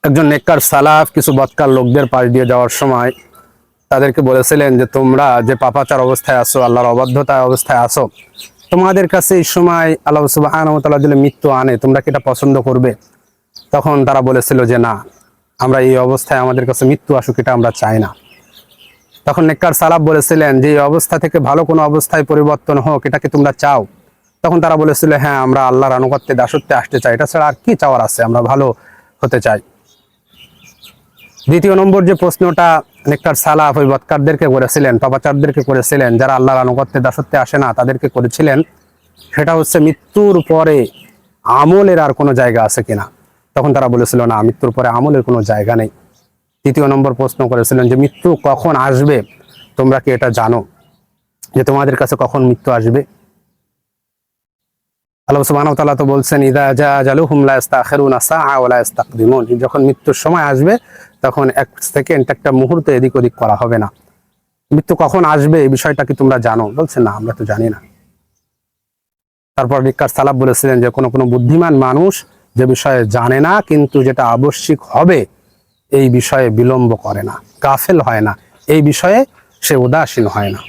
একজন নেককার সালাফ কিছু বদকার লোকদের পাশ দিয়ে যাওয়ার সময় তাদেরকে বলেছিলেন যে তোমরা যে পাপাচার অবস্থায় আছো, আল্লাহর অবাধ্যতা অবস্থায় আছো, তোমাদের কাছে এই সময় আল্লাহ সুবহানাহু ওয়া তাআলা যদি মৃত্যু আনে তোমরা কি এটা পছন্দ করবে? তখন তারা বলেছিল যে না, আমরা এই অবস্থায় আমাদের কাছে মৃত্যু আসুক এটা আমরা চাই না। তখন নেককার সালাফ বলেছিলেন যে এই অবস্থা থেকে ভালো কোনো অবস্থায় পরিবর্তন হোক, এটা কি তোমরা চাও? তখন তারা বলেছিল হ্যাঁ, আমরা আল্লাহর আনুগত্যে দাসত্বে আসতে চাই, এটা ছাড়া আর কি চাওয়ার আছে, আমরা ভালো হতে চাই। দ্বিতীয় নম্বর যে প্রশ্নটা নেককার সালাফ ওই বদকারদেরকে করেছিলেন, পাপাচারদেরকে করেছিলেন, যারা আল্লাহর আনুগত্যে দাসত্বে আসে না তাদেরকে করেছিলেন, সেটা হচ্ছে মৃত্যুর পরে আমলের আর কোনো জায়গা আছে কিনা। তখন তারা বলেছিল না, মৃত্যুর পরে আমলের কোনো জায়গা নেই। তৃতীয় নম্বর প্রশ্ন করেছিলেন যে মৃত্যু কখন আসবে, তোমরা কি এটা জানো যে তোমাদের কাছে কখন মৃত্যু আসবে? আল্লাহ সুবহানাহু ওয়া তাআলা তো বলছেন ইযা জা আজালুহুম লা ইস্তাখিরুনা সাআ ওয়া লা ইস্তাকদিমুন, যখন মৃত্যুর সময় আসবে তখন এক সেকেন্ড, একটা মুহূর্ত এদিক ওদিক করা হবে না। মৃত্যু কখন আসবে এই বিষয়টা কি তোমরা জানো? বলছেন না, আমরা তো জানি না। তারপর নেককার সালাফ বলেছিলেন যে কোনো কোনো বুদ্ধিমান মানুষ যে বিষয়ে জানে না কিন্তু যেটা আবশ্যিক হবে এই বিষয়ে বিলম্ব করে না, গাফেল হয় না, এই বিষয়ে সে উদাসীন হয় না।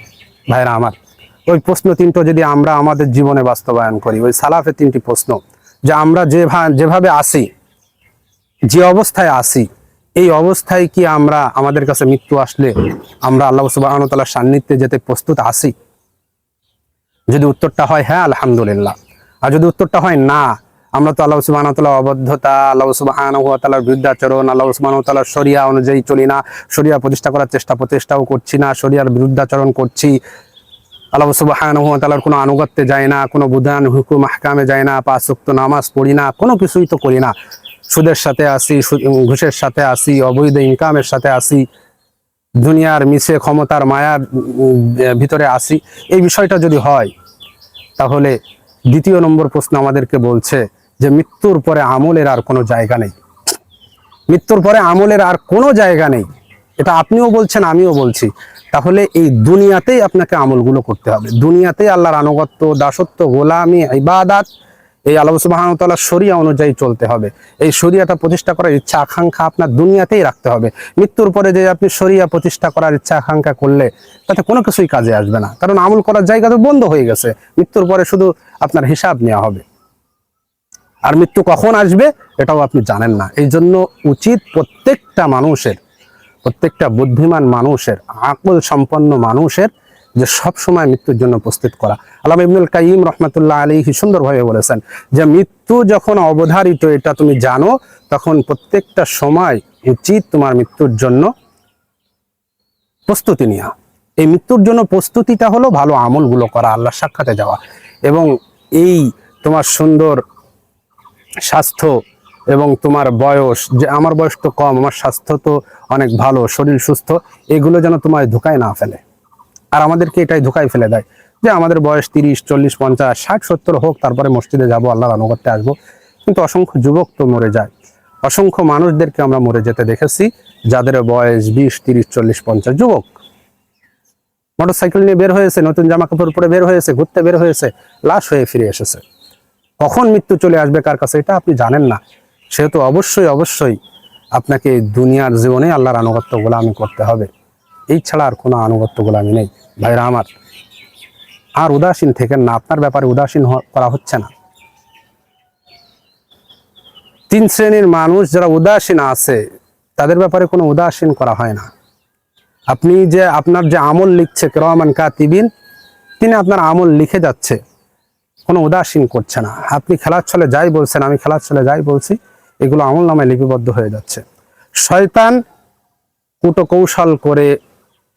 ভাইরা আমার, ওই প্রশ্ন তিনটা যদি আমরা আমাদের জীবনে বাস্তবায়ন করি, ওই সালাফের তিনটি প্রশ্ন, যে আমরা যেভাবে আসি, যে অবস্থায় আসি, এই অবস্থায় কি আমরা আমাদের কাছে মৃত্যু আসলে আমরা আল্লাহ সুবহানাহু ওয়া তাআলার সান্নিধ্যে যেতে প্রস্তুত আছি? যদি উত্তরটা হয় হ্যাঁ, আলহামদুলিল্লাহ। আর যদি উত্তরটা হয় না, আমরা তো আল্লাহ সুবহানাহু ওয়া তাআলার অবাধ্যতা, আল্লাহ সুবহানাহু ওয়া তাআলার বিরুদ্ধাচরণ, আল্লাহ সুবহানাহু ওয়া তাআলার শরিয়া অনুযায়ী চলি না, শরিয়া প্রতিষ্ঠা করার প্রচেষ্টাও করছি না, শরিয়ার বিরুদ্ধাচরণ করছি, আল্লাহ সুবহানাহু ওয়া তাআলার কোনো আনুগত্যে যায় না, কোনো বিধান হুকুম আহকামে যায় না, 5 ওয়াক্ত নামাজ পড়ি না, কোনো কিছুই তো করি না, সুদের সাথে আসি, ঘুষের সাথে আসি, অবৈধ ইনকামের সাথে আসি, দুনিয়ার মিছে ক্ষমতার মায়ার ভিতরে আসি, এই বিষয়টা যদি হয়, তাহলে দ্বিতীয় নম্বর প্রশ্ন আমাদেরকে বলছে যে মৃত্যুর পরে আমলের আর কোনো জায়গা নেই। মৃত্যুর পরে আমলের আর কোনো জায়গা নেই, এটা আপনিও বলছেন, আমিও বলছি। তাহলে এই দুনিয়াতেই আপনাকে আমলগুলো করতে হবে, দুনিয়াতেই আল্লাহর আনুগত্য, দাসত্ব, গোলামি, ইবাদত, এই আল্লাহ সুবহানাহু ওয়া তাআলার শরিয়া অনুযায়ী চলতে হবে। এই শরিয়াটা প্রতিষ্ঠা করার ইচ্ছা আকাঙ্ক্ষা আপনার দুনিয়াতেই রাখতে হবে। মৃত্যুর পরে যে আপনি শরিয়া প্রতিষ্ঠা করার ইচ্ছা আকাঙ্ক্ষা করলে তাতে কোনো কিছুই কাজে আসবে না, কারণ আমল করার জায়গা তো বন্ধ হয়ে গেছে। মৃত্যুর পরে শুধু আপনার হিসাব নেওয়া হবে, আর মৃত্যু কখন আসবে এটাও আপনি জানেন না। এই জন্য উচিত প্রত্যেকটা মানুষের, প্রত্যেকটা বুদ্ধিমান মানুষের, আকল সম্পন্ন মানুষের যে সব সময় মৃত্যুর জন্য প্রস্তুত করা। আল্লামা ইবনুল কাইয়িম রাহমাতুল্লাহ আলাইহি সুন্দরভাবে বলেছেন যে মৃত্যু যখন অবধারিত এটা তুমি জানো, তখন প্রত্যেকটা সময় উচিত তোমার মৃত্যুর জন্য প্রস্তুতি নেওয়া। এই মৃত্যুর জন্য প্রস্তুতিটা হলো ভালো আমলগুলো করা, আল্লাহর সাক্ষাতে যাওয়া, এবং এই তোমার সুন্দর স্বাস্থ্য এবং তোমার বয়স, যে আমার বয়স তো কম, আমার স্বাস্থ্য তো অনেক ভালো, শরীর সুস্থ, এগুলো যেন তোমার ধোকায় না ফেলে। আর আমাদেরকে এটাই ধোকায় ফেলে দেয় যে আমাদের বয়স 30, 40, 50, 60, 70 হোক, তারপরে মসজিদে যাব, আল্লাহর আনুগত্যে আসবো। কিন্তু অসংখ্য যুবক তো মরে যায়, অসংখ্য মানুষদেরকে আমরা মরে যেতে দেখেছি যাদের বয়স 20, 30, 40, 50, যুবক মোটরসাইকেল নিয়ে বের হয়েছে, নতুন জামা কাপড় পরে বের হয়েছে, ঘুরতে বের হয়েছে, লাশ হয়ে ফিরে এসেছে। কখন মৃত্যু চলে আসবে কার কাছে এটা আপনি জানেন না। সেহেতু অবশ্যই অবশ্যই আপনাকে দুনিয়ার জীবনে আল্লাহর আনুগত্য গোলামি করতে হবে, এই ছাড়া আর কোনো আনুগত্য গোলামি নেই। ভাইরা আমার, আর উদাসীন থেকেন না, আপনার ব্যাপারে উদাসীন করা হচ্ছে না। 3 শ্রেণীর মানুষ যারা উদাসীন আছে তাদের ব্যাপারে কোনো উদাসীন করা হয় না। আপনি যে আপনার যে আমল লিখছে কিরামান কাতিবিন, তিনি আপনার আমল লিখে যাচ্ছে, কোনো উদাসীন করছে না। আপনি খেলার ছলে যাই বলছেন, আমি খেলার ছলে যাই বলছি, এগুলো আমল নামায় লিপিবদ্ধ হয়ে যাচ্ছে। শয়তান কূটকৌশল করে,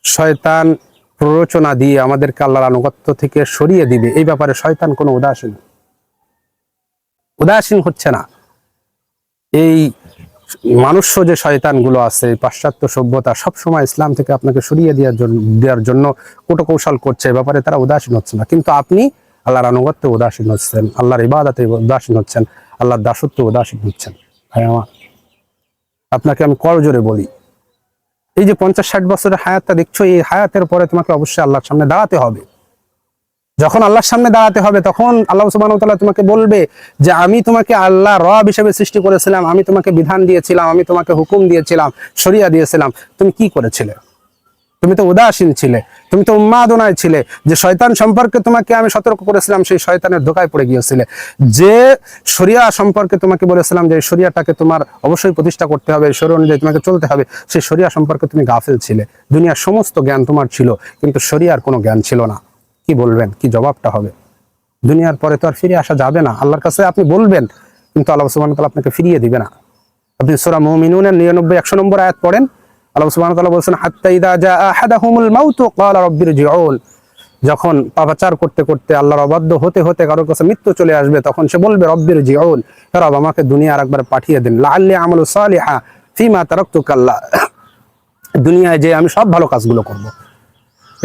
শয়তান প্ররোচনা দিয়ে আমাদেরকে আল্লাহর আনুগত্য থেকে সরিয়ে দিবে, এই ব্যাপারে শয়তান কোনো উদাসীন হচ্ছে না। এই মানুষ্য যে শয়তানগুলো আছে, পাশ্চাত্য সভ্যতা সবসময় ইসলাম থেকে আপনাকে সরিয়ে দেওয়ার জন্য কূটকৌশল করছে, এ ব্যাপারে তারা উদাসীন হচ্ছে না। কিন্তু আপনি আল্লাহর আনুগত্যে উদাসীন হচ্ছেন, আল্লাহর ইবাদতে উদাসীন হচ্ছেন, আল্লাহর দাসত্বে উদাসীন হচ্ছেন। ভাই আমার, আপনাকে আমি করজোরে বলি, এই যে 50-60 বছরের হায়াতটা দেখছো, এই হায়াতের পরে তোমাকে অবশ্যই আল্লাহর সামনে দাঁড়াতে হবে। যখন আল্লাহর সামনে দাঁড়াতে হবে তখন আল্লাহ সুবহানাহু ওয়া তাআলা তোমাকে বলবে যে আমি তোমাকে আল্লাহ রব হিসেবে সৃষ্টি করেছিলাম, আমি তোমাকে বিধান দিয়েছিলাম, আমি তোমাকে হুকুম দিয়েছিলাম, শরিয়া দিয়েছিলাম, তুমি কি করেছিলে? তুমি তো উদাসীন ছিলে, তুমি তো উন্মাদনায় ছিলে। যে শয়তান সম্পর্কে তোমাকে আমি সতর্ক করেছিলাম সেই শয়তানের ধোকায় পড়ে গিয়েছিলে। যে শরিয়া সম্পর্কে তোমাকে বলেছিলাম যে শরিয়াটাকে তোমার অবশ্যই প্রতিষ্ঠা করতে হবে, শরিয়া অনুযায়ী তোমাকে চলতে হবে, সেই শরিয়া সম্পর্কে তুমি গাফেল ছিলে। দুনিয়ার সমস্ত জ্ঞান তোমার ছিল কিন্তু শরিয়ার কোনো জ্ঞান ছিল না। কি বলবেন? কি জবাবটা হবে? দুনিয়ার পরে তো আর ফিরে আসা যাবে না। আল্লাহর কাছে আপনি বলবেন কিন্তু আল্লাহ সুবহানাহু ওয়া তাআলা আপনাকে ফিরিয়ে দিবে না। আপনি সূরা মুমিনুনের 99-100 নম্বর আয়াত পড়েন। আল্লাহ সুবহানাহু ওয়া তাআলা বলেন হাত্তা ইযা জা আহাদাহুমুল মাউতু ক্বালা রাব্বিরজিউন। যখন পাপাচার করতে করতে আল্লাহর অবাধ্য হতে হতে কারোর কাছে মৃত্যু চলে আসবে তখন সে বলবে রাব্বিরজিউন, হে রব আমাকে দুনিয়া আরেকবার পাঠিয়ে দিন, লাআল্লি আমালু সালিহা ফিমা তারাকতু কাল্লা, দুনিয়ায় যে আমি সব ভালো কাজগুলো করব।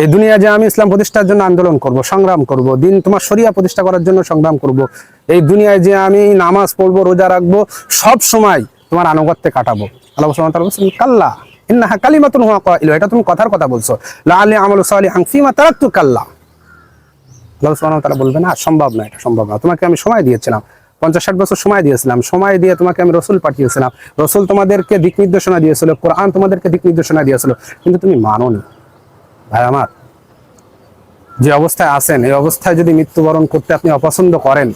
এই দুনিয়ায় যে আমি ইসলাম প্রতিষ্ঠার জন্য আন্দোলন করব, সংগ্রাম করব, দিন তোমার শরিয়া প্রতিষ্ঠা করার জন্য সংগ্রাম করব, এই দুনিয়ায় যে আমি নামাজ পড়বো, রোজা রাখবো, সব সময় তোমার আনুগত্যে কাটাবো। আল্লাহ সুবহানাহু ওয়া তাআলা বলেন কাল্লা ইন্নাহা কালিমাতুন হুয়া কাইলু, এটা তুমি কথার কথা বলছো, লাআল্লি আমালু সালিহান ফিমা তারাকতু কাল্লা। আল্লাহ সুবহানাহু ওয়া তাআলা বলবে না, সম্ভব না, এটা সম্ভব না। তোমাকে আমি সময় দিয়েছিলাম, 50-60 বছর সময় দিয়েছিলাম, সময় দিয়ে তোমাকে আমি রসুল পাঠিয়েছিলাম, রসুল তোমাদেরকে দিক নির্দেশনা দিয়েছিল, কোরআন তোমাদেরকে দিক নির্দেশনা দিয়েছিল, কিন্তু তুমি মানোনি। ভাই আমার, যে অবস্থায় আছেন এই অবস্থায় যদি মৃত্যুবরণ করতে আপনি অপছন্দ করেন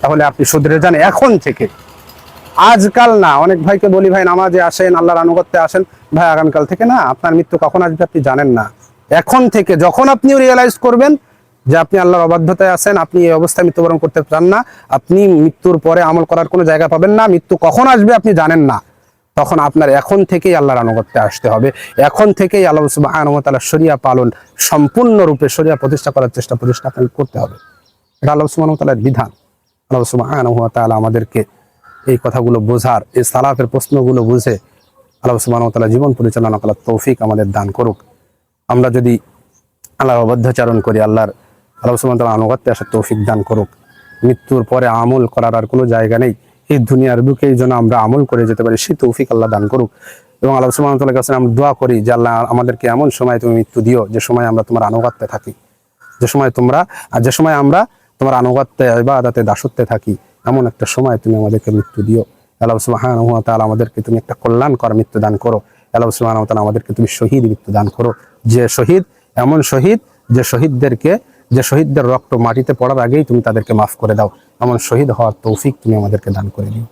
তাহলে আপনি শুধরে যান এখন থেকে। আজকাল না, অনেক ভাইকে বলি ভাই নামাজে আসেন, আল্লাহর আনুগত্যে আসেন, ভাই আগামীকাল থেকে না, আপনার মৃত্যু কখন আসবে আপনি জানেন না। এখন থেকে যখন আপনি রিয়েলাইজ করবেন যে আপনি আল্লাহর অবাধ্যতায় আছেন, আপনি এই অবস্থায় মৃত্যুবরণ করতে চান না, আপনি মৃত্যুর পরে আমল করার কোনো জায়গা পাবেন না, মৃত্যু কখন আসবে আপনি জানেন না, তখন আপনার এখন থেকেই আল্লাহর আনুগত্যে আসতে হবে। এখন থেকেই আল্লাহ সুবহানাহু ওয়া তাআলার শরিয়া পালন সম্পূর্ণরূপে শরিয়া প্রতিষ্ঠা করার চেষ্টা আপনাকে করতে হবে। এটা আল্লাহ সুবহানাহু ওয়া তাআলার বিধান। আল্লাহ সুবহানাহু ওয়া তাআলা আমাদেরকে এই কথাগুলো বোঝার, এই সালাতের প্রশ্নগুলো বুঝে আল্লাহ সুবহানাহু ওয়া তাআলা জীবন পরিচালনা করার তৌফিক আমাদের দান করুক। আমরা যদি আল্লাহর অবাধ্যচারণ করি, আল্লাহ সুবহানাহু ওয়া তাআলা আনুগত্যে আসার তৌফিক দান করুক। মৃত্যুর পরে আমল করার আর কোনো জায়গা নেই, এই দুনিয়ার বুকেই যেন আমরা আমল করে যেতে পারি সেই তৌফিক আল্লাহ দান করুক। এবং আল্লাহ সুবহানাহু ওয়া তাআলার কাছে আমরা দোয়া করি যে আল্লাহ আমাদেরকে এমন সময় তুমি মৃত্যু দিও যে সময় আমরা তোমার আনুগত্যে থাকি, যে সময় আমরা তোমার আনুগত্যে, ইবাদতে, দাসত্বে থাকি, এমন একটা সময় তুমি আমাদেরকে মৃত্যু দিও। আল্লাহ সুবহানাহু ওয়া তাআলা আমাদেরকে তুমি একটা কল্যাণকর মৃত্যু দান করো। আল্লাহ সুবহানাহু ওয়া তাআলা আমাদেরকে তুমি শহীদ মৃত্যু দান করো, যে শহীদ, এমন শহীদ যে শহীদদের রক্ত মাটিতে পড়ার আগেই তুমি তাদেরকে মাফ করে দাও, এমন শহীদ হওয়ার তৌফিক তুমি আমাদেরকে দান করে দিও।